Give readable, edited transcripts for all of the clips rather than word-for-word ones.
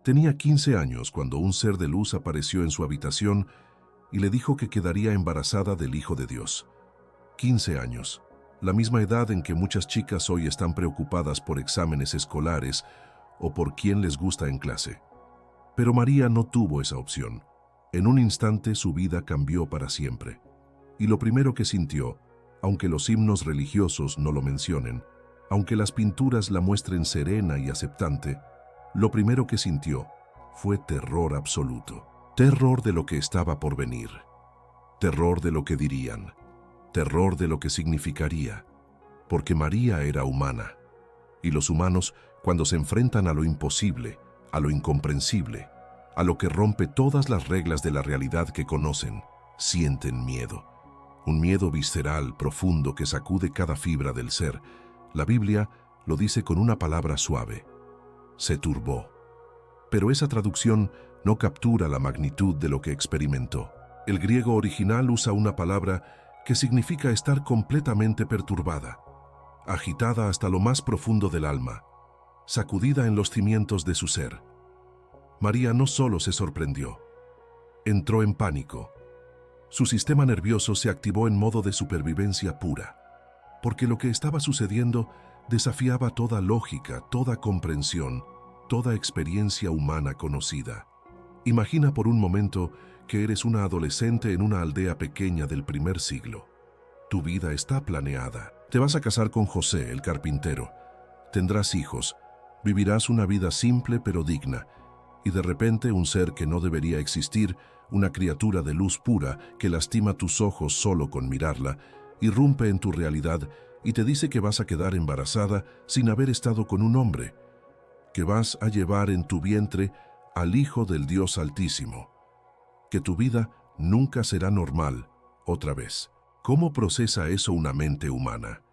Tenía 15 años cuando un ser de luz apareció en su habitación y le dijo que quedaría embarazada del Hijo de Dios. 15 años, la misma edad en que muchas chicas hoy están preocupadas por exámenes escolares o por quién les gusta en clase. Pero María no tuvo esa opción. En un instante su vida cambió para siempre. Y lo primero que sintió, aunque los himnos religiosos no lo mencionen, aunque las pinturas la muestren serena y aceptante, lo primero que sintió fue terror absoluto. Terror de lo que estaba por venir. Terror de lo que dirían. Terror de lo que significaría. Porque María era humana. Y los humanos, cuando se enfrentan a lo imposible, a lo incomprensible, a lo que rompe todas las reglas de la realidad que conocen, sienten miedo. Un miedo visceral, profundo, que sacude cada fibra del ser. La Biblia lo dice con una palabra suave: se turbó. Pero esa traducción no captura la magnitud de lo que experimentó. El griego original usa una palabra que significa estar completamente perturbada, agitada hasta lo más profundo del alma, sacudida en los cimientos de su ser. María no solo se sorprendió, entró en pánico. Su sistema nervioso se activó en modo de supervivencia pura, porque lo que estaba sucediendo desafiaba toda lógica, toda comprensión, toda experiencia humana conocida. Imagina por un momento que eres una adolescente en una aldea pequeña del primer siglo. Tu vida está planeada. Te vas a casar con José, el carpintero. Tendrás hijos. Vivirás una vida simple pero digna. Y de repente un ser que no debería existir, una criatura de luz pura que lastima tus ojos solo con mirarla, irrumpe en tu realidad y te dice que vas a quedar embarazada sin haber estado con un hombre, que vas a llevar en tu vientre al Hijo del Dios Altísimo, que tu vida nunca será normal otra vez. ¿Cómo procesa eso una mente humana?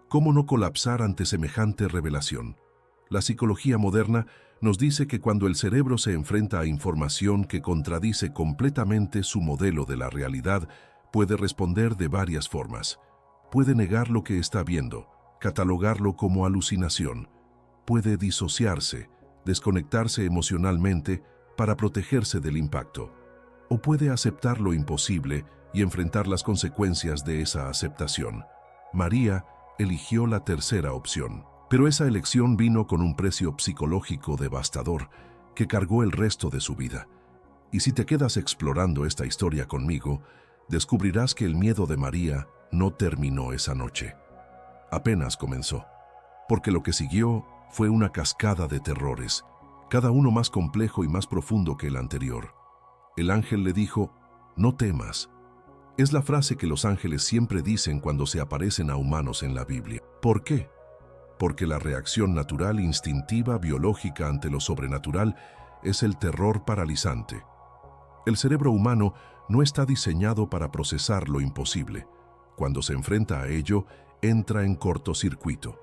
¿Cómo no colapsar ante semejante revelación? La psicología moderna nos dice que cuando el cerebro se enfrenta a información que contradice completamente su modelo de la realidad, puede responder de varias formas. Puede negar lo que está viendo, catalogarlo como alucinación. Puede disociarse, desconectarse emocionalmente para protegerse del impacto. O puede aceptar lo imposible y enfrentar las consecuencias de esa aceptación. María eligió la tercera opción. Pero esa elección vino con un precio psicológico devastador que cargó el resto de su vida. Y si te quedas explorando esta historia conmigo, descubrirás que el miedo de María no terminó esa noche. Apenas comenzó. Porque lo que siguió fue una cascada de terrores, cada uno más complejo y más profundo que el anterior. El ángel le dijo: no temas. Es la frase que los ángeles siempre dicen cuando se aparecen a humanos en la Biblia. ¿Por qué? Porque la reacción natural, instintiva, biológica ante lo sobrenatural es el terror paralizante. El cerebro humano no está diseñado para procesar lo imposible. Cuando se enfrenta a ello, entra en cortocircuito.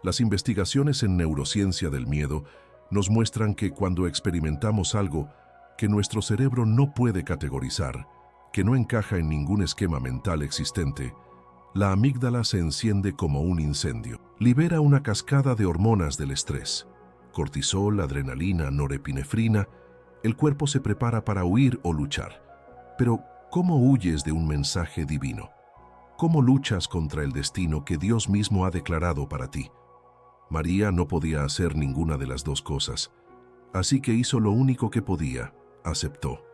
Las investigaciones en neurociencia del miedo nos muestran que cuando experimentamos algo que nuestro cerebro no puede categorizar, que no encaja en ningún esquema mental existente, la amígdala se enciende como un incendio. Libera una cascada de hormonas del estrés. Cortisol, adrenalina, norepinefrina. El cuerpo se prepara para huir o luchar. Pero, ¿cómo huyes de un mensaje divino? ¿Cómo luchas contra el destino que Dios mismo ha declarado para ti? María no podía hacer ninguna de las dos cosas. Así que hizo lo único que podía: aceptó.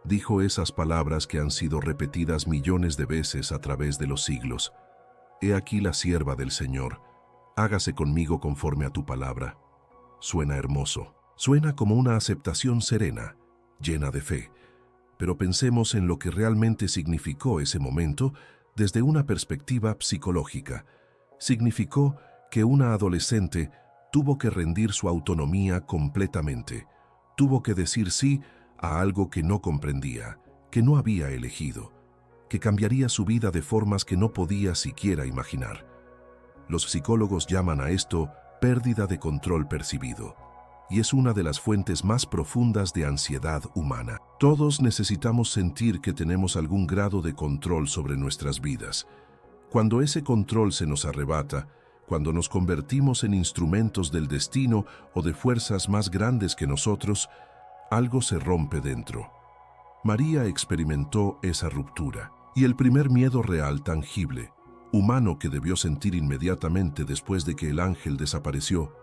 Dijo esas palabras que han sido repetidas millones de veces a través de los siglos. He aquí la sierva del Señor, hágase conmigo conforme a tu palabra. Suena hermoso, suena como una aceptación serena, llena de fe. Pero pensemos en lo que realmente significó ese momento desde una perspectiva psicológica. Significó que una adolescente tuvo que rendir su autonomía completamente. Tuvo que decir sí a algo que no comprendía, que no había elegido, que cambiaría su vida de formas que no podía siquiera imaginar. Los psicólogos llaman a esto pérdida de control percibido, y es una de las fuentes más profundas de ansiedad humana. Todos necesitamos sentir que tenemos algún grado de control sobre nuestras vidas. Cuando ese control se nos arrebata, cuando nos convertimos en instrumentos del destino o de fuerzas más grandes que nosotros, Algo se rompe dentro. María experimentó esa ruptura, y el primer miedo real, tangible, humano que debió sentir inmediatamente después de que el ángel desapareció,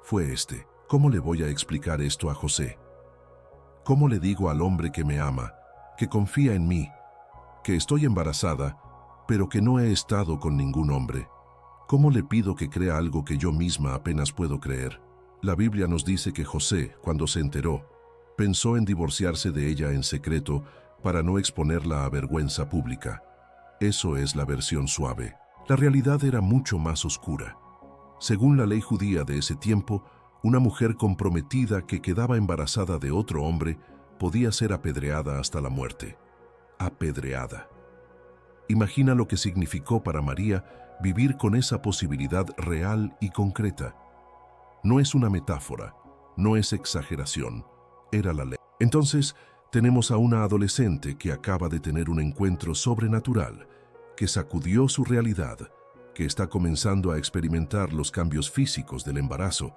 fue este: ¿cómo le voy a explicar esto a José? ¿Cómo le digo al hombre que me ama, que confía en mí, que estoy embarazada, pero que no he estado con ningún hombre? ¿Cómo le pido que crea algo que yo misma apenas puedo creer? La Biblia nos dice que José, cuando se enteró, pensó en divorciarse de ella en secreto para no exponerla a vergüenza pública. Eso es la versión suave. La realidad era mucho más oscura. Según la ley judía de ese tiempo, una mujer comprometida que quedaba embarazada de otro hombre podía ser apedreada hasta la muerte. Apedreada. Imagina lo que significó para María vivir con esa posibilidad real y concreta. No es una metáfora, no es exageración, era la ley. Entonces, tenemos a una adolescente que acaba de tener un encuentro sobrenatural, que sacudió su realidad, que está comenzando a experimentar los cambios físicos del embarazo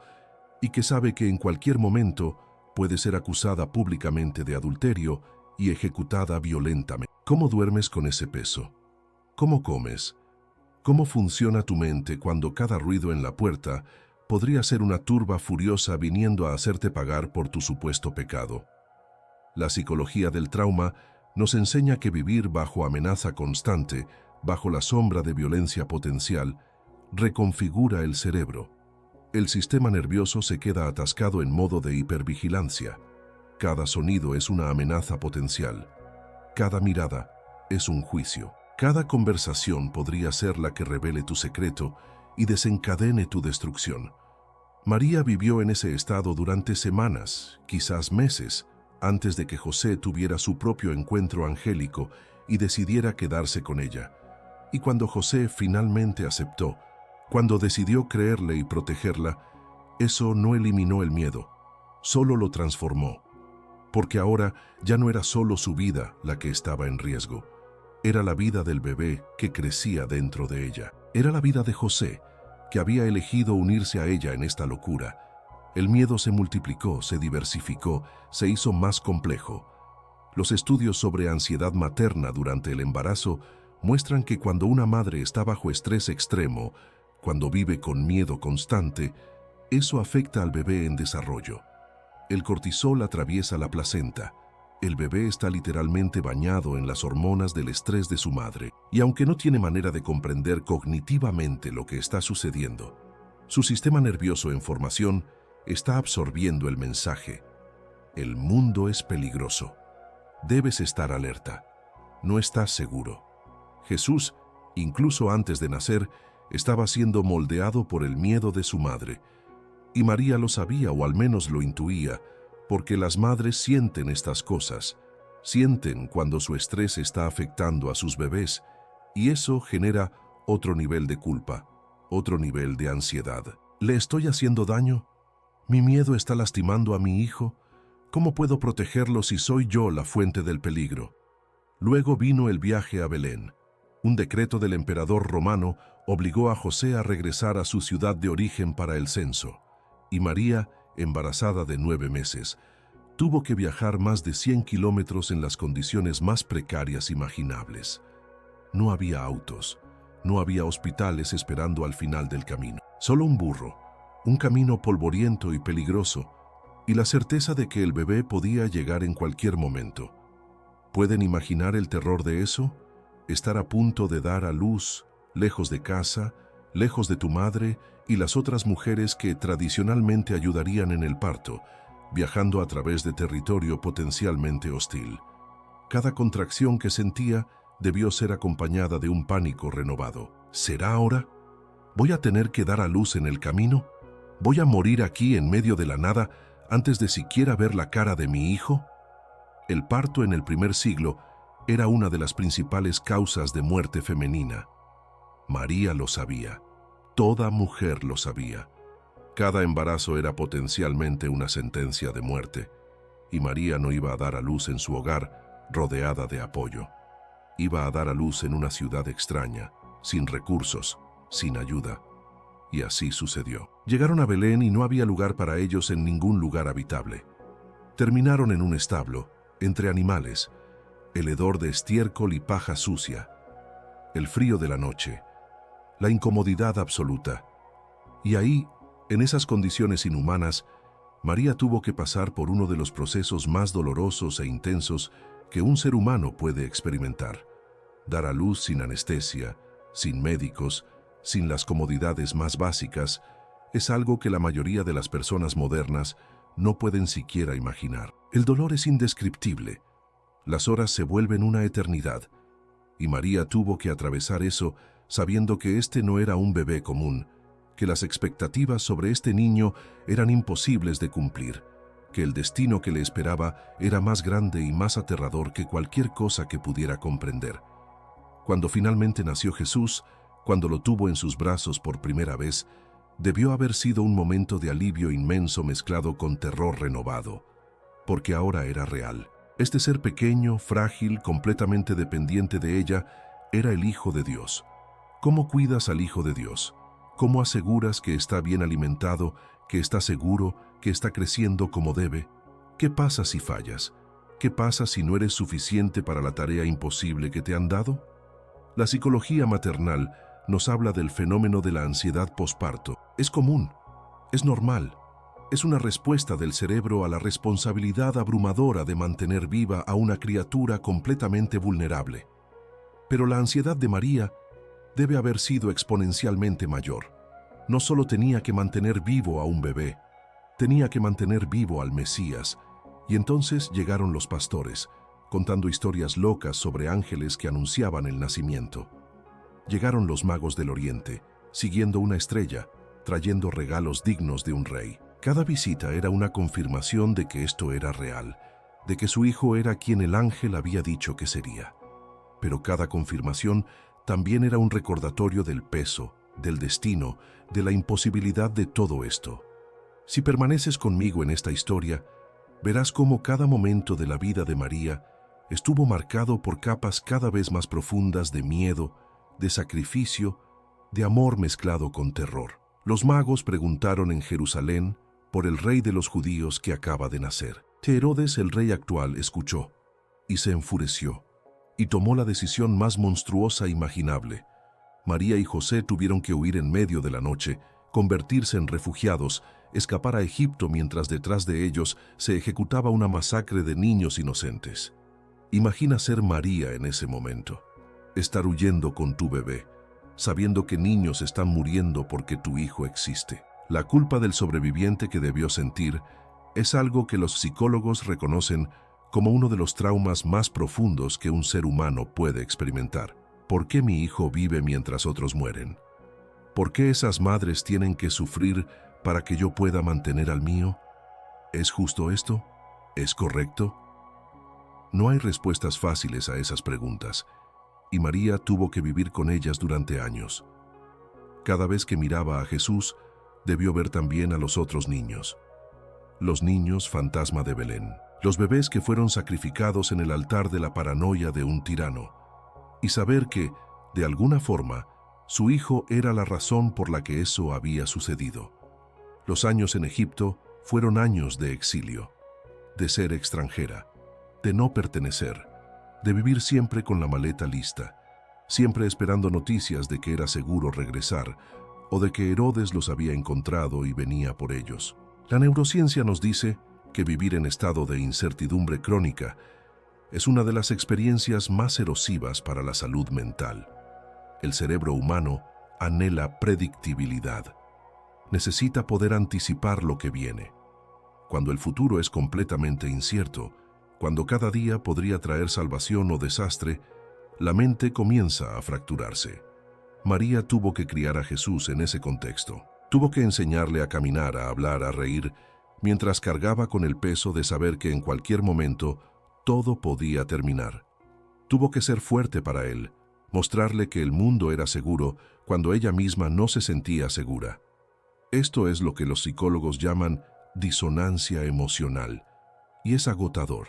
y que sabe que en cualquier momento puede ser acusada públicamente de adulterio y ejecutada violentamente. ¿Cómo duermes con ese peso? ¿Cómo comes? ¿Cómo funciona tu mente cuando cada ruido en la puerta podría ser una turba furiosa viniendo a hacerte pagar por tu supuesto pecado? La psicología del trauma nos enseña que vivir bajo amenaza constante, bajo la sombra de violencia potencial, reconfigura el cerebro. El sistema nervioso se queda atascado en modo de hipervigilancia. Cada sonido es una amenaza potencial. Cada mirada es un juicio. Cada conversación podría ser la que revele tu secreto y desencadene tu destrucción. María vivió en ese estado durante semanas, quizás meses, antes de que José tuviera su propio encuentro angélico y decidiera quedarse con ella. Y cuando José finalmente aceptó, cuando decidió creerle y protegerla, eso no eliminó el miedo, solo lo transformó. Porque ahora ya no era solo su vida la que estaba en riesgo. Era la vida del bebé que crecía dentro de ella. Era la vida de José, que había elegido unirse a ella en esta locura. El miedo se multiplicó, se diversificó, se hizo más complejo. Los estudios sobre ansiedad materna durante el embarazo muestran que cuando una madre está bajo estrés extremo, cuando vive con miedo constante, eso afecta al bebé en desarrollo. El cortisol atraviesa la placenta. El bebé está literalmente bañado en las hormonas del estrés de su madre, y aunque no tiene manera de comprender cognitivamente lo que está sucediendo, su sistema nervioso en formación está absorbiendo el mensaje. El mundo es peligroso. Debes estar alerta. No estás seguro. Jesús, incluso antes de nacer, estaba siendo moldeado por el miedo de su madre. Y María lo sabía, o al menos lo intuía, porque las madres sienten estas cosas. Sienten cuando su estrés está afectando a sus bebés, y eso genera otro nivel de culpa, otro nivel de ansiedad. ¿Le estoy haciendo daño? ¿Mi miedo está lastimando a mi hijo? ¿Cómo puedo protegerlo si soy yo la fuente del peligro? Luego vino el viaje a Belén. Un decreto del emperador romano obligó a José a regresar a su ciudad de origen para el censo, y María, embarazada de 9 meses, tuvo que viajar más de 100 kilómetros en las condiciones más precarias imaginables. No había autos, no había hospitales esperando al final del camino. Solo un burro, un camino polvoriento y peligroso, y la certeza de que el bebé podía llegar en cualquier momento. ¿Pueden imaginar el terror de eso? Estar a punto de dar a luz, lejos de casa, lejos de tu madre y las otras mujeres que tradicionalmente ayudarían en el parto, viajando a través de territorio potencialmente hostil. Cada contracción que sentía debió ser acompañada de un pánico renovado. ¿Será ahora? ¿Voy a tener que dar a luz en el camino? ¿Voy a morir aquí en medio de la nada antes de siquiera ver la cara de mi hijo? El parto en el primer siglo era una de las principales causas de muerte femenina. María lo sabía. Toda mujer lo sabía. Cada embarazo era potencialmente una sentencia de muerte, y María no iba a dar a luz en su hogar, rodeada de apoyo. Iba a dar a luz en una ciudad extraña, sin recursos, sin ayuda. Y así sucedió. Llegaron a Belén y no había lugar para ellos en ningún lugar habitable. Terminaron en un establo, entre animales, el hedor de estiércol y paja sucia, el frío de la noche, la incomodidad absoluta. Y ahí, en esas condiciones inhumanas, María tuvo que pasar por uno de los procesos más dolorosos e intensos que un ser humano puede experimentar: dar a luz sin anestesia, sin médicos, sin las comodidades más básicas. Es algo que la mayoría de las personas modernas no pueden siquiera imaginar. El dolor es indescriptible. Las horas se vuelven una eternidad. Y María tuvo que atravesar eso sabiendo que este no era un bebé común, que las expectativas sobre este niño eran imposibles de cumplir, que el destino que le esperaba era más grande y más aterrador que cualquier cosa que pudiera comprender. Cuando finalmente nació Jesús, cuando lo tuvo en sus brazos por primera vez, debió haber sido un momento de alivio inmenso mezclado con terror renovado, porque ahora era real. Este ser pequeño, frágil, completamente dependiente de ella, era el Hijo de Dios. ¿Cómo cuidas al Hijo de Dios? ¿Cómo aseguras que está bien alimentado, que está seguro, que está creciendo como debe? ¿Qué pasa si fallas? ¿Qué pasa si no eres suficiente para la tarea imposible que te han dado? La psicología maternal nos habla del fenómeno de la ansiedad posparto. Es común, es normal. Es una respuesta del cerebro a la responsabilidad abrumadora de mantener viva a una criatura completamente vulnerable. Pero la ansiedad de María debe haber sido exponencialmente mayor. No solo tenía que mantener vivo a un bebé, tenía que mantener vivo al Mesías. Y entonces llegaron los pastores, contando historias locas sobre ángeles que anunciaban el nacimiento. Llegaron los magos del Oriente, siguiendo una estrella, trayendo regalos dignos de un rey. Cada visita era una confirmación de que esto era real, de que su hijo era quien el ángel había dicho que sería. Pero cada confirmación también era un recordatorio del peso, del destino, de la imposibilidad de todo esto. Si permaneces conmigo en esta historia, verás cómo cada momento de la vida de María estuvo marcado por capas cada vez más profundas de miedo, de sacrificio, de amor mezclado con terror. Los magos preguntaron en Jerusalén por el rey de los judíos que acaba de nacer. Herodes, el rey actual, escuchó y se enfureció y tomó la decisión más monstruosa imaginable. María y José tuvieron que huir en medio de la noche, convertirse en refugiados, escapar a Egipto mientras detrás de ellos se ejecutaba una masacre de niños inocentes. Imagina ser María en ese momento, estar huyendo con tu bebé, sabiendo que niños están muriendo porque tu hijo existe. La culpa del sobreviviente que debió sentir es algo que los psicólogos reconocen como uno de los traumas más profundos que un ser humano puede experimentar. ¿Por qué mi hijo vive mientras otros mueren? ¿Por qué esas madres tienen que sufrir para que yo pueda mantener al mío? ¿Es justo esto? ¿Es correcto? No hay respuestas fáciles a esas preguntas, y María tuvo que vivir con ellas durante años. Cada vez que miraba a Jesús, debió ver también a los otros niños. Los niños fantasma de Belén, los bebés que fueron sacrificados en el altar de la paranoia de un tirano, y saber que, de alguna forma, su hijo era la razón por la que eso había sucedido. Los años en Egipto fueron años de exilio, de ser extranjera, de no pertenecer, de vivir siempre con la maleta lista, siempre esperando noticias de que era seguro regresar o de que Herodes los había encontrado y venía por ellos. La neurociencia nos dice que vivir en estado de incertidumbre crónica es una de las experiencias más erosivas para la salud mental. El cerebro humano anhela predictibilidad. Necesita poder anticipar lo que viene. Cuando el futuro es completamente incierto, cuando cada día podría traer salvación o desastre, la mente comienza a fracturarse. María tuvo que criar a Jesús en ese contexto. Tuvo que enseñarle a caminar, a hablar, a reír, mientras cargaba con el peso de saber que en cualquier momento todo podía terminar. Tuvo que ser fuerte para él, mostrarle que el mundo era seguro cuando ella misma no se sentía segura. Esto es lo que los psicólogos llaman disonancia emocional, y es agotador.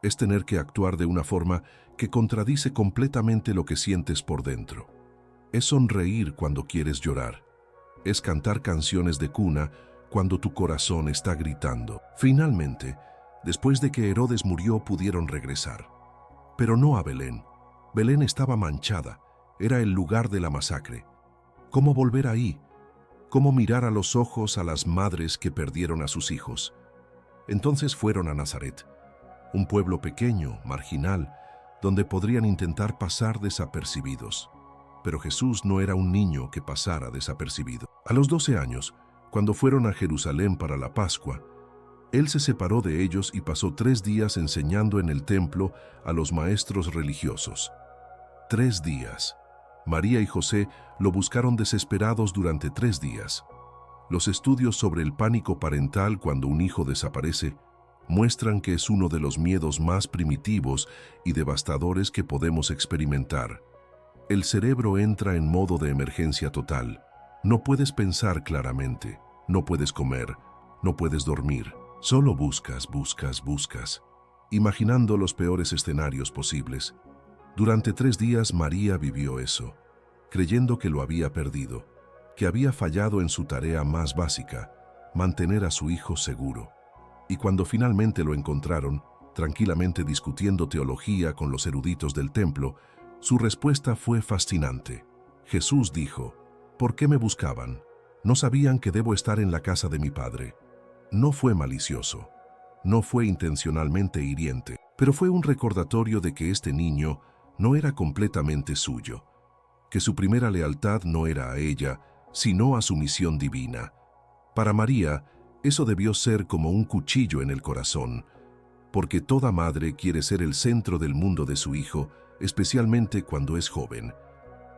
Es tener que actuar de una forma que contradice completamente lo que sientes por dentro. Es sonreír cuando quieres llorar. Es cantar canciones de cuna cuando tu corazón está gritando. Finalmente, Después de que Herodes murió, pudieron regresar. Pero no a Belén. Belén estaba manchada, era el lugar de la masacre. ¿Cómo volver ahí? ¿Cómo mirar a los ojos a las madres que perdieron a sus hijos? Entonces fueron a Nazaret, un pueblo pequeño, marginal, donde podrían intentar pasar desapercibidos. Pero Jesús no era un niño que pasara desapercibido. A los 12 años, cuando fueron a Jerusalén para la Pascua, Él se separó de ellos y pasó 3 días enseñando en el templo a los maestros religiosos. 3 días. María y José lo buscaron desesperados durante 3 días. Los estudios sobre el pánico parental cuando un hijo desaparece muestran que es uno de los miedos más primitivos y devastadores que podemos experimentar. El cerebro entra en modo de emergencia total. No puedes pensar claramente, no puedes comer, no puedes dormir. Solo buscas, imaginando los peores escenarios posibles. Durante 3 días María vivió eso, creyendo que lo había perdido, que había fallado en su tarea más básica, mantener a su hijo seguro. Y cuando finalmente lo encontraron, tranquilamente discutiendo teología con los eruditos del templo, su respuesta fue fascinante. Jesús dijo: ¿Por qué me buscaban? ¿No sabían que debo estar en la casa de mi Padre? No fue malicioso, no fue intencionalmente hiriente, pero fue un recordatorio de que este niño no era completamente suyo, que su primera lealtad no era a ella, sino a su misión divina. Para María, eso debió ser como un cuchillo en el corazón, porque toda madre quiere ser el centro del mundo de su hijo, especialmente cuando es joven.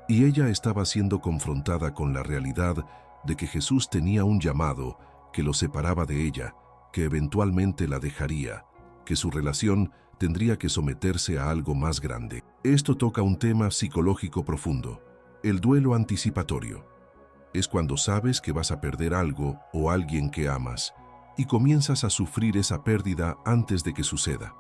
Y ella estaba siendo confrontada con la realidad de que Jesús tenía un llamado que lo separaba de ella, que eventualmente la dejaría, que su relación tendría que someterse a algo más grande. Esto toca un tema psicológico profundo, el duelo anticipatorio. Es cuando sabes que vas a perder algo o alguien que amas, y comienzas a sufrir esa pérdida antes de que suceda.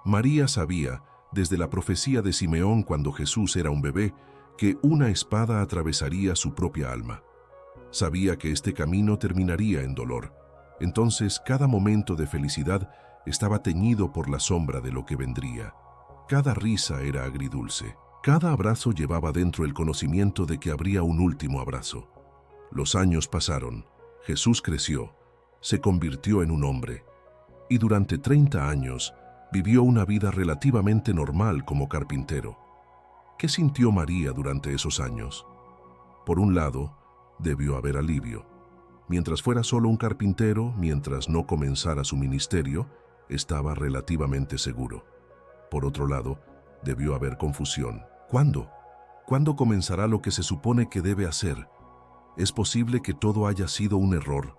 María sabía, desde la profecía de Simeón cuando Jesús era un bebé, que una espada atravesaría su propia alma. Sabía que este camino terminaría en dolor. Entonces, cada momento de felicidad estaba teñido por la sombra de lo que vendría. Cada risa era agridulce. Cada abrazo llevaba dentro el conocimiento de que habría un último abrazo. Los años pasaron. Jesús creció. Se convirtió en un hombre. Y durante 30 años vivió una vida relativamente normal como carpintero. ¿Qué sintió María durante esos años? Por un lado, debió haber alivio. Mientras fuera solo un carpintero, mientras no comenzara su ministerio, estaba relativamente seguro. Por otro lado, debió haber confusión. ¿Cuándo? ¿Cuándo comenzará lo que se supone que debe hacer? Es posible que todo haya sido un error,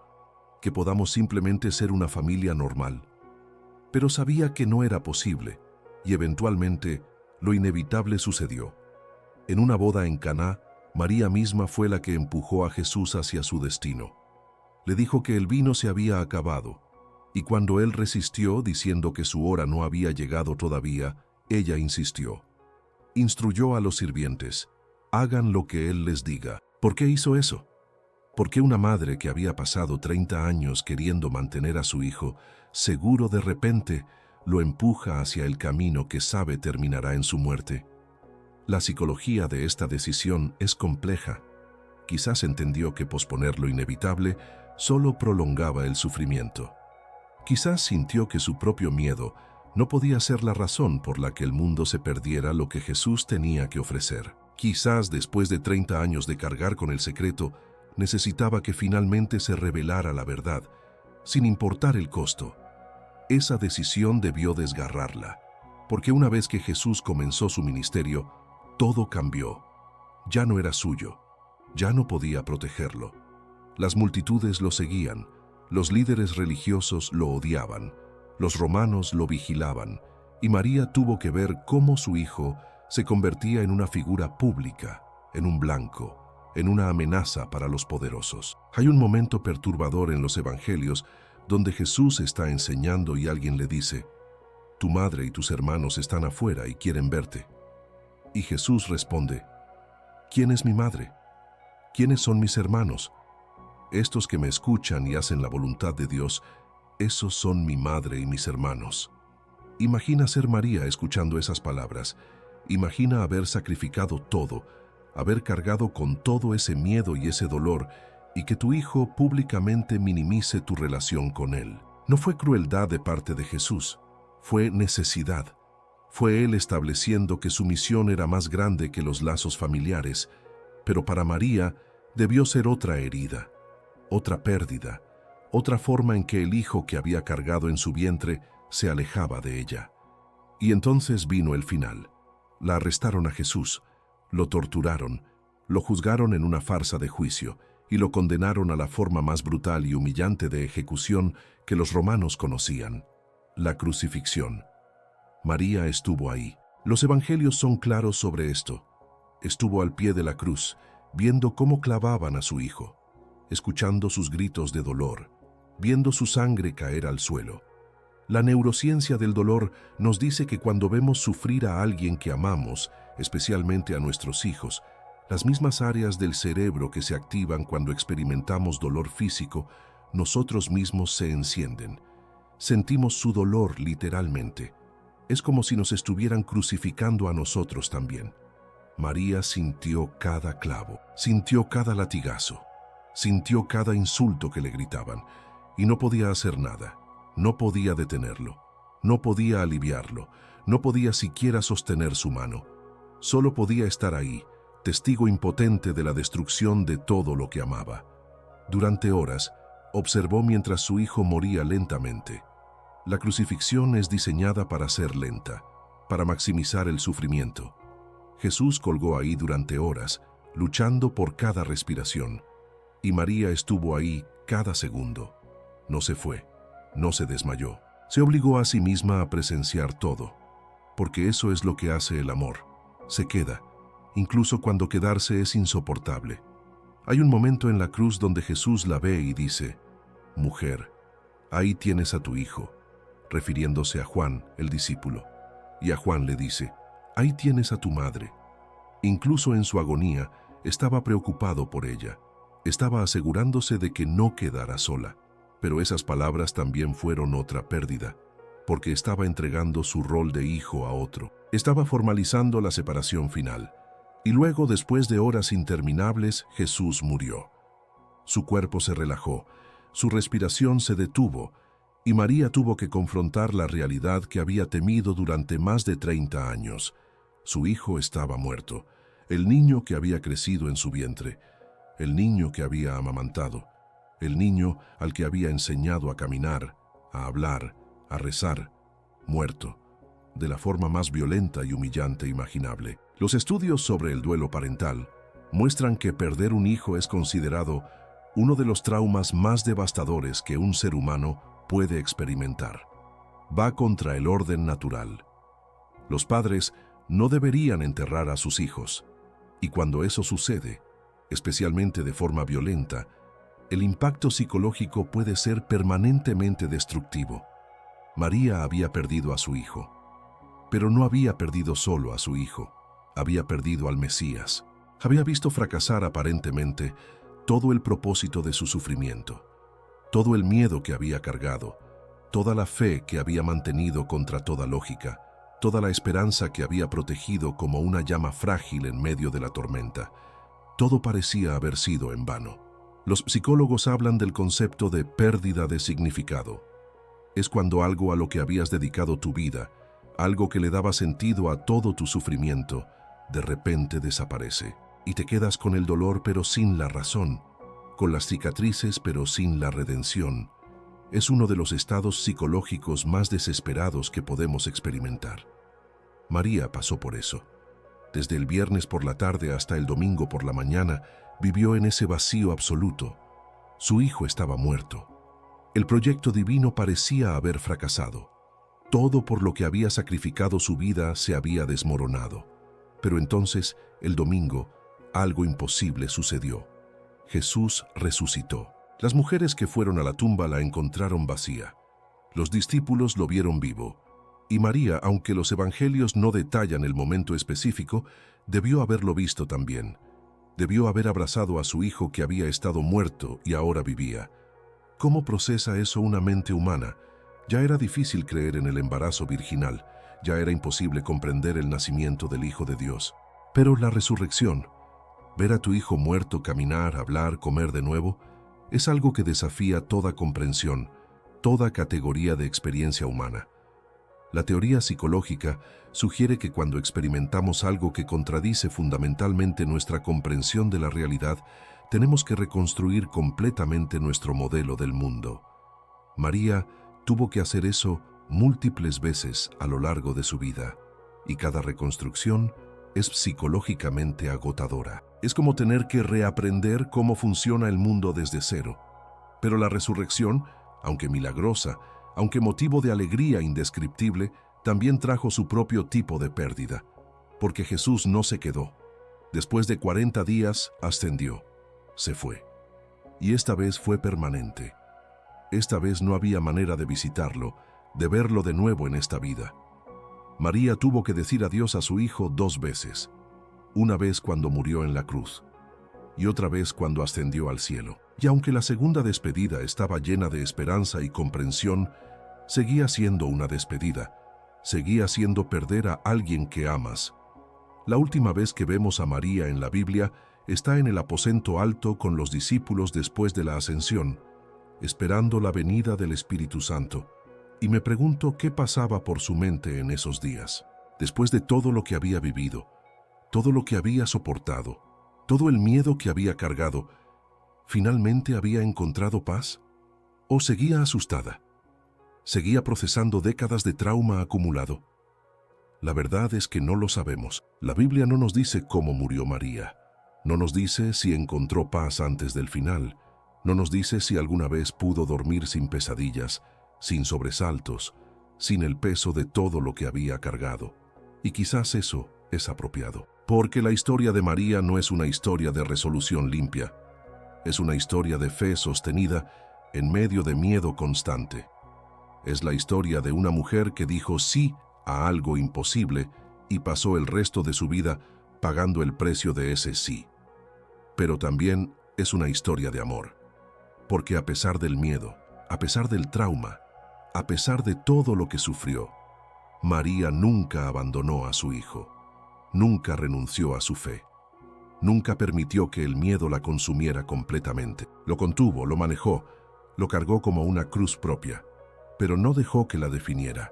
que podamos simplemente ser una familia normal. Pero sabía que no era posible, y eventualmente lo inevitable sucedió. En una boda en Caná, María misma fue la que empujó a Jesús hacia su destino. Le dijo que el vino se había acabado, y cuando él resistió diciendo que su hora no había llegado todavía, ella insistió. Instruyó a los sirvientes: hagan lo que él les diga. ¿Por qué hizo eso? ¿Por qué una madre que había pasado 30 años queriendo mantener a su hijo, seguro de repente, lo empuja hacia el camino que sabe terminará en su muerte? La psicología de esta decisión es compleja. Quizás entendió que posponer lo inevitable solo prolongaba el sufrimiento. Quizás sintió que su propio miedo no podía ser la razón por la que el mundo se perdiera lo que Jesús tenía que ofrecer. Quizás después de 30 años de cargar con el secreto, necesitaba que finalmente se revelara la verdad, sin importar el costo. Esa decisión debió desgarrarla, porque una vez que Jesús comenzó su ministerio, todo cambió. Ya no era suyo, ya no podía protegerlo. Las multitudes lo seguían, los líderes religiosos lo odiaban, los romanos lo vigilaban, y María tuvo que ver cómo su hijo se convertía en una figura pública, en un blanco, en una amenaza para los poderosos. Hay un momento perturbador en los evangelios donde Jesús está enseñando y alguien le dice: tu madre y tus hermanos están afuera y quieren verte. Y Jesús responde: ¿quién es mi madre? ¿Quiénes son mis hermanos? Estos que me escuchan y hacen la voluntad de Dios. esos son mi madre y mis hermanos. Imagina ser María escuchando esas palabras. Imagina haber sacrificado todo, haber cargado con todo ese miedo y ese dolor, y que tu hijo públicamente minimice tu relación con él. No fue crueldad de parte de Jesús, fue necesidad. Fue él estableciendo que su misión era más grande que los lazos familiares, pero para María debió ser otra herida, otra pérdida, otra forma en que el hijo que había cargado en su vientre se alejaba de ella. Y entonces vino el final. La arrestaron a Jesús, lo torturaron, lo juzgaron en una farsa de juicio y lo condenaron a la forma más brutal y humillante de ejecución que los romanos conocían, la crucifixión. María estuvo ahí. Los evangelios son claros sobre esto. Estuvo al pie de la cruz, viendo cómo clavaban a su hijo, escuchando sus gritos de dolor, viendo su sangre caer al suelo. La neurociencia del dolor nos dice que cuando vemos sufrir a alguien que amamos, especialmente a nuestros hijos, las mismas áreas del cerebro que se activan cuando experimentamos dolor físico, nosotros mismos se encienden. Sentimos su dolor literalmente. Es como si nos estuvieran crucificando a nosotros también. María sintió cada clavo, sintió cada latigazo, sintió cada insulto que le gritaban, y no podía hacer nada, no podía detenerlo, no podía aliviarlo, no podía siquiera sostener su mano. Solo podía estar ahí, testigo impotente de la destrucción de todo lo que amaba. Durante horas, observó mientras su hijo moría lentamente. La crucifixión es diseñada para ser lenta, para maximizar el sufrimiento. Jesús colgó ahí durante horas, luchando por cada respiración, y María estuvo ahí cada segundo. No se fue, no se desmayó. Se obligó a sí misma a presenciar todo, porque eso es lo que hace el amor. Se queda, incluso cuando quedarse es insoportable. Hay un momento en la cruz donde Jesús la ve y dice: «Mujer, ahí tienes a tu hijo», refiriéndose a Juan, el discípulo. Y a Juan le dice: «Ahí tienes a tu madre». Incluso en su agonía, estaba preocupado por ella. Estaba asegurándose de que no quedara sola. Pero esas palabras también fueron otra pérdida, porque estaba entregando su rol de hijo a otro. Estaba formalizando la separación final. Y luego, después de horas interminables, Jesús murió. Su cuerpo se relajó, su respiración se detuvo, y María tuvo que confrontar la realidad que había temido durante más de 30 años. Su hijo estaba muerto, el niño que había crecido en su vientre, el niño que había amamantado, el niño al que había enseñado a caminar, a hablar, a rezar, muerto, de la forma más violenta y humillante imaginable. Los estudios sobre el duelo parental muestran que perder un hijo es considerado uno de los traumas más devastadores que un ser humano puede experimentar. Va contra el orden natural. Los padres no deberían enterrar a sus hijos, y cuando eso sucede, especialmente de forma violenta, el impacto psicológico puede ser permanentemente destructivo. María había perdido a su hijo, pero no había perdido solo a su hijo, había perdido al Mesías. Había visto fracasar aparentemente todo el propósito de su sufrimiento, todo el miedo que había cargado, toda la fe que había mantenido contra toda lógica, toda la esperanza que había protegido como una llama frágil en medio de la tormenta. Todo parecía haber sido en vano. Los psicólogos hablan del concepto de pérdida de significado. Es cuando algo a lo que habías dedicado tu vida, algo que le daba sentido a todo tu sufrimiento, de repente desaparece, y te quedas con el dolor pero sin la razón, con las cicatrices pero sin la redención. Es uno de los estados psicológicos más desesperados que podemos experimentar. María pasó por eso. Desde el viernes por la tarde hasta el domingo por la mañana, vivió en ese vacío absoluto. Su hijo estaba muerto. El proyecto divino parecía haber fracasado. Todo por lo que había sacrificado su vida se había desmoronado. Pero entonces, el domingo, algo imposible sucedió. Jesús resucitó. Las mujeres que fueron a la tumba la encontraron vacía. Los discípulos lo vieron vivo. Y María, aunque los evangelios no detallan el momento específico, debió haberlo visto también. Debió haber abrazado a su hijo que había estado muerto y ahora vivía. ¿Cómo procesa eso una mente humana? Ya era difícil creer en el embarazo virginal, ya era imposible comprender el nacimiento del Hijo de Dios. Pero la resurrección, ver a tu hijo muerto caminar, hablar, comer de nuevo, es algo que desafía toda comprensión, toda categoría de experiencia humana. La teoría psicológica sugiere que cuando experimentamos algo que contradice fundamentalmente nuestra comprensión de la realidad, tenemos que reconstruir completamente nuestro modelo del mundo. María tuvo que hacer eso múltiples veces a lo largo de su vida, y cada reconstrucción es psicológicamente agotadora. Es como tener que reaprender cómo funciona el mundo desde cero. Pero la resurrección, aunque milagrosa, aunque motivo de alegría indescriptible, también trajo su propio tipo de pérdida, porque Jesús no se quedó. Después de 40 días, ascendió, se fue. Y esta vez fue permanente. Esta vez no había manera de visitarlo, de verlo de nuevo en esta vida. María tuvo que decir adiós a su hijo 2 veces, una vez cuando murió en la cruz, y otra vez cuando ascendió al cielo. Y aunque la segunda despedida estaba llena de esperanza y comprensión, seguía siendo una despedida, seguía siendo perder a alguien que amas. La última vez que vemos a María en la Biblia está en el aposento alto con los discípulos después de la ascensión, esperando la venida del Espíritu Santo. Y me pregunto qué pasaba por su mente en esos días, después de todo lo que había vivido, todo lo que había soportado, todo el miedo que había cargado. ¿Finalmente había encontrado paz? ¿O seguía asustada? ¿Seguía procesando décadas de trauma acumulado? La verdad es que no lo sabemos. La Biblia no nos dice cómo murió María. No nos dice si encontró paz antes del final. No nos dice si alguna vez pudo dormir sin pesadillas, sin sobresaltos, sin el peso de todo lo que había cargado. Y quizás eso es apropiado. Porque la historia de María no es una historia de resolución limpia. Es una historia de fe sostenida en medio de miedo constante. Es la historia de una mujer que dijo sí a algo imposible y pasó el resto de su vida pagando el precio de ese sí. Pero también es una historia de amor. Porque a pesar del miedo, a pesar del trauma, a pesar de todo lo que sufrió, María nunca abandonó a su hijo. Nunca renunció a su fe. Nunca permitió que el miedo la consumiera completamente. Lo contuvo, lo manejó, lo cargó como una cruz propia, pero no dejó que la definiera.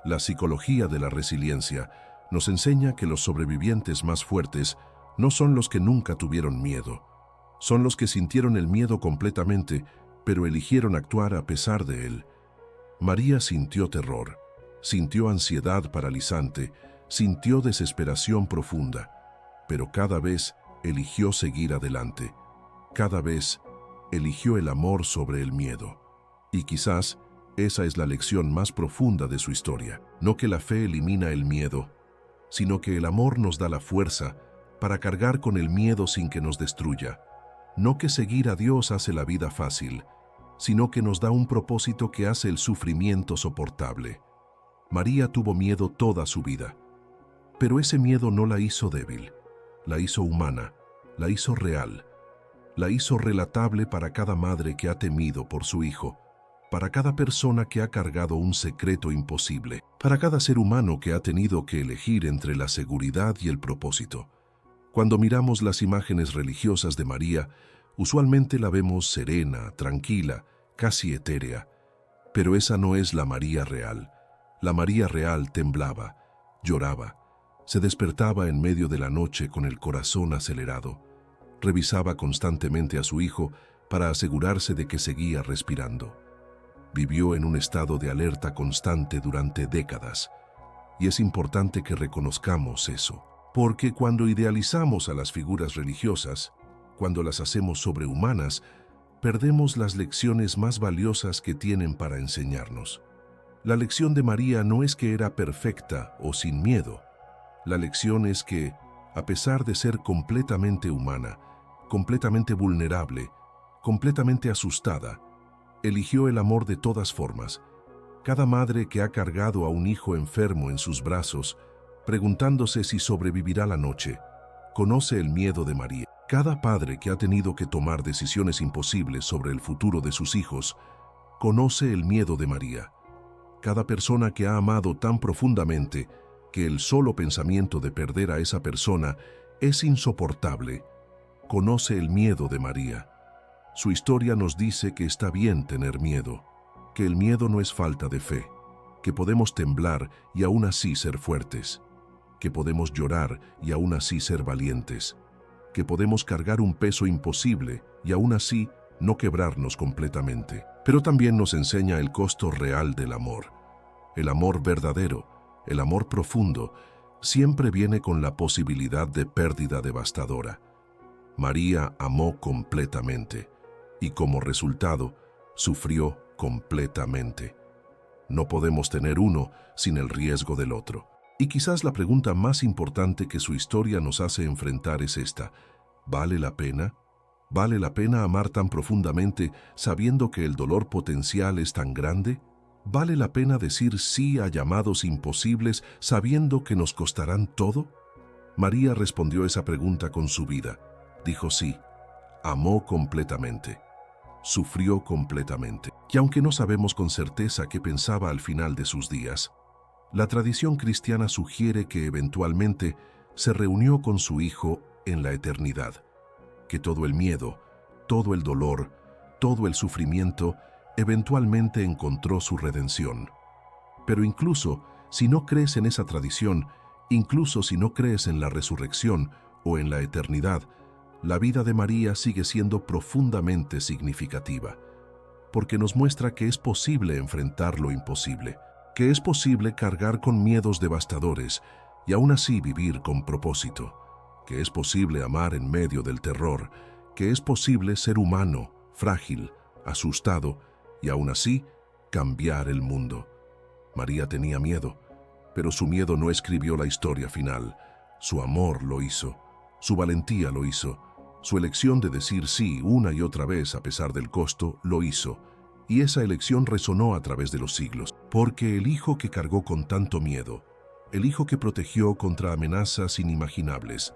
La psicología de la resiliencia nos enseña que los sobrevivientes más fuertes no son los que nunca tuvieron miedo. Son los que sintieron el miedo completamente, pero eligieron actuar a pesar de él. María sintió terror, sintió ansiedad paralizante, sintió desesperación profunda, pero cada vez eligió seguir adelante. Cada vez eligió el amor sobre el miedo. Y quizás esa es la lección más profunda de su historia. No que la fe elimina el miedo, sino que el amor nos da la fuerza para cargar con el miedo sin que nos destruya. No que seguir a Dios hace la vida fácil, sino que nos da un propósito que hace el sufrimiento soportable. María tuvo miedo toda su vida, pero ese miedo no la hizo débil, la hizo humana, la hizo real, la hizo relatable para cada madre que ha temido por su hijo, para cada persona que ha cargado un secreto imposible, para cada ser humano que ha tenido que elegir entre la seguridad y el propósito. Cuando miramos las imágenes religiosas de María, usualmente la vemos serena, tranquila, casi etérea, pero esa no es la María real. La María real temblaba, lloraba, se despertaba en medio de la noche con el corazón acelerado, revisaba constantemente a su hijo para asegurarse de que seguía respirando. Vivió en un estado de alerta constante durante décadas, y es importante que reconozcamos eso, porque cuando idealizamos a las figuras religiosas, cuando las hacemos sobrehumanas, perdemos las lecciones más valiosas que tienen para enseñarnos. La lección de María no es que era perfecta o sin miedo. La lección es que, a pesar de ser completamente humana, completamente vulnerable, completamente asustada, eligió el amor de todas formas. Cada madre que ha cargado a un hijo enfermo en sus brazos, preguntándose si sobrevivirá la noche, conoce el miedo de María. Cada padre que ha tenido que tomar decisiones imposibles sobre el futuro de sus hijos conoce el miedo de María. Cada persona que ha amado tan profundamente que el solo pensamiento de perder a esa persona es insoportable, conoce el miedo de María. Su historia nos dice que está bien tener miedo, que el miedo no es falta de fe, que podemos temblar y aún así ser fuertes, que podemos llorar y aún así ser valientes, que podemos cargar un peso imposible y aún así no quebrarnos completamente. Pero también nos enseña el costo real del amor. El amor verdadero, el amor profundo, siempre viene con la posibilidad de pérdida devastadora. María amó completamente y como resultado sufrió completamente. No podemos tener uno sin el riesgo del otro. Y quizás la pregunta más importante que su historia nos hace enfrentar es esta: ¿vale la pena? ¿Vale la pena amar tan profundamente sabiendo que el dolor potencial es tan grande? ¿Vale la pena decir sí a llamados imposibles sabiendo que nos costarán todo? María respondió esa pregunta con su vida. Dijo sí, amó completamente, sufrió completamente. Y aunque no sabemos con certeza qué pensaba al final de sus días, la tradición cristiana sugiere que eventualmente se reunió con su hijo en la eternidad, que todo el miedo, todo el dolor, todo el sufrimiento eventualmente encontró su redención. Pero incluso si no crees en esa tradición, incluso si no crees en la resurrección o en la eternidad, la vida de María sigue siendo profundamente significativa, porque nos muestra que es posible enfrentar lo imposible, que es posible cargar con miedos devastadores y aún así vivir con propósito, que es posible amar en medio del terror, que es posible ser humano, frágil, asustado y aún así cambiar el mundo. María tenía miedo, pero su miedo no escribió la historia final. Su amor lo hizo, su valentía lo hizo, su elección de decir sí una y otra vez a pesar del costo lo hizo, y esa elección resonó a través de los siglos, porque el hijo que cargó con tanto miedo, el hijo que protegió contra amenazas inimaginables,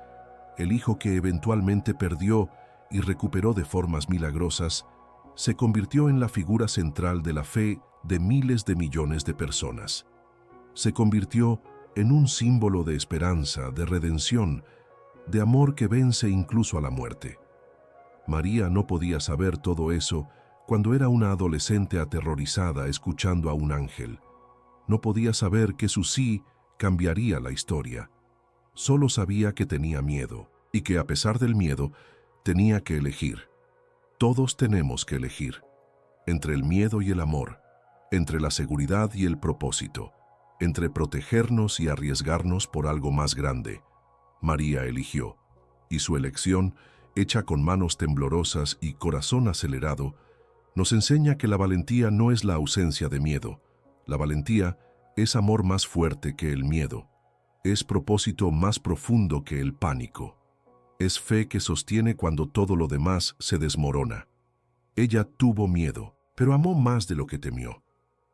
el hijo que eventualmente perdió y recuperó de formas milagrosas, se convirtió en la figura central de la fe de miles de millones de personas. Se convirtió en un símbolo de esperanza, de redención, de amor que vence incluso a la muerte. María no podía saber todo eso cuando era una adolescente aterrorizada escuchando a un ángel. No podía saber que su sí cambiaría la historia. Solo sabía que tenía miedo y que a pesar del miedo tenía que elegir. Todos tenemos que elegir entre el miedo y el amor, entre la seguridad y el propósito, entre protegernos y arriesgarnos por algo más grande. María eligió, y su elección, hecha con manos temblorosas y corazón acelerado, nos enseña que la valentía no es la ausencia de miedo. La valentía es amor más fuerte que el miedo, es propósito más profundo que el pánico, es fe que sostiene cuando todo lo demás se desmorona. Ella tuvo miedo, pero amó más de lo que temió,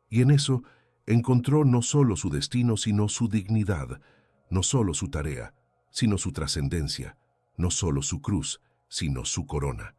y en eso encontró no solo su destino, sino su dignidad, no solo su tarea, sino su trascendencia, no solo su cruz, sino su corona.